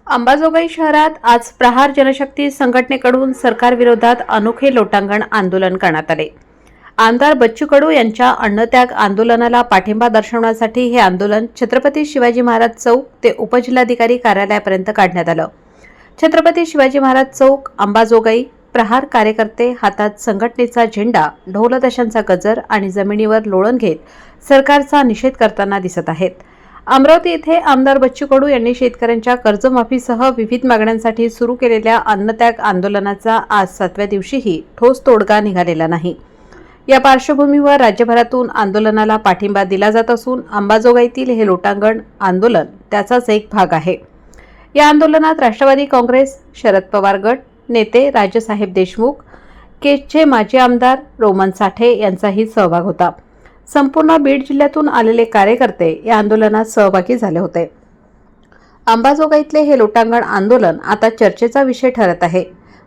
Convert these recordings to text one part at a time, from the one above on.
अंबाजोगाई शहरात आज प्रहार जनशक्ती संघटनेकडून सरकारविरोधात अनोखे लोटांगण आंदोलन करण्यात आले। आमदार बच्चू कडू यांच्या अन्नत्याग आंदोलनाला पाठिंबा दर्शवण्यासाठी हे आंदोलन छत्रपती शिवाजी महाराज चौक ते उपजिल्हाधिकारी कार्यालयापर्यंत काढण्यात आलं। छत्रपती शिवाजी महाराज चौक अंबाजोगाई प्रहार कार्यकर्ते हातात संघटनेचा झेंडा, ढोलताशांचा गजर आणि जमिनीवर लोळण घेत सरकारचा निषेध करताना दिसत आहेत। अमरावती येथे आमदार बच्चू कडू यांनी शेतकऱ्यांच्या कर्जमाफीसह विविध मागण्यांसाठी सुरू केलेल्या अन्नत्याग आंदोलनाचा आज 7व्या दिवशीही ठोस तोडगा निघालेला नाही। या पार्श्वभूमीवर राज्यभरातून आंदोलनाला पाठिंबा दिला जात असून अंबाजोगाईतील हे लोटांगण आंदोलन त्याचाच एक भाग आहे। या आंदोलनात राष्ट्रवादी काँग्रेस, शरद पवार गट नेते राजसाहेब देशमुख, केजचे माजी आमदार रोमन साठे यांचाही सहभाग होता। संपूर्ण बीड जिल्ह्यातून आलेले कार्यकर्ते या आंदोलनात सहभागी झाले होते। अंबाजोगाईतले हे लोटांगण आंदोलन आता चर्चेचा विषय ठरत आहे।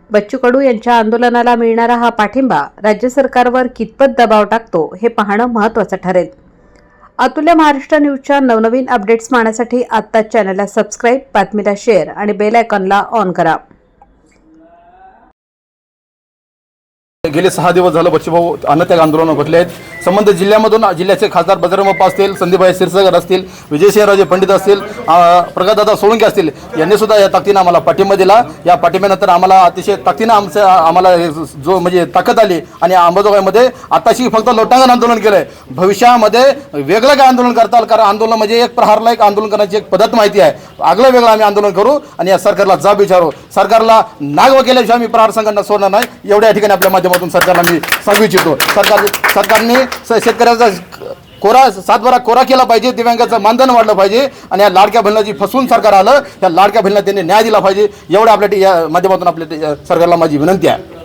बच्चू कडू यांच्या आंदोलनाला मिळणारा हा पाठिंबा राज्य सरकारवर कितपत दबाव टाकतो हे पाहणं महत्त्वाचं ठरेल। अतुल्य महाराष्ट्र न्यूजच्या नवनवीन अपडेट्स पाहण्यासाठी आत्ताच चॅनलला सबस्क्राईब, बातमीला शेअर आणि बेल आयकॉनला ऑन करा। गेले 6 दिवस झालं बच्चूभाऊ अन्नत्याग आंदोलन भरले आहेत। संबंधित जिल्ह्यामधून जिल्ह्याचे खासदार बजरंग बाप्पा असतील, संदीपभाई क्षीरसागर असतील, विजयसिंहराजे पंडित असतील, प्रकाशदादा सोळंके असतील यांनी सुद्धा या ताकदीने आम्हाला पाठिंबा दिला। या पाठिंब्यानंतर आम्हाला अतिशय ताकदीने आम्हाला जो म्हणजे ताकद आली आणि अंबाजोगाईमध्ये आताशी फक्त लोटांगण आंदोलन केलंय। भविष्यामध्ये वेगळं काय आंदोलन करताल, कारण आंदोलन म्हणजे एक प्रहारला एक आंदोलन करण्याची एक पद्धत माहिती आहे। आगळं वेगळं आम्ही आंदोलन करू आणि या सरकारला जाब विचारू। सरकारला नागव केल्याशिवाय आम्ही प्रहार संघटना सोडणार नाही, एवढ्या ठिकाणी आपल्या माध्यमातून सरकारला मी सांगू इच्छितो। सरकारने शेतकऱ्याचा सातबारा कोरा केला पाहिजे, दिव्यांगाचं मानधन वाढलं पाहिजे आणि या लाडक्या बहिणीची फसवून सरकार आलं, या लाडक्या बहिणीला त्यांनी न्याय दिला पाहिजे। एवढं आपल्या या माध्यमातून आपल्या सरकारला माझी विनंती आहे।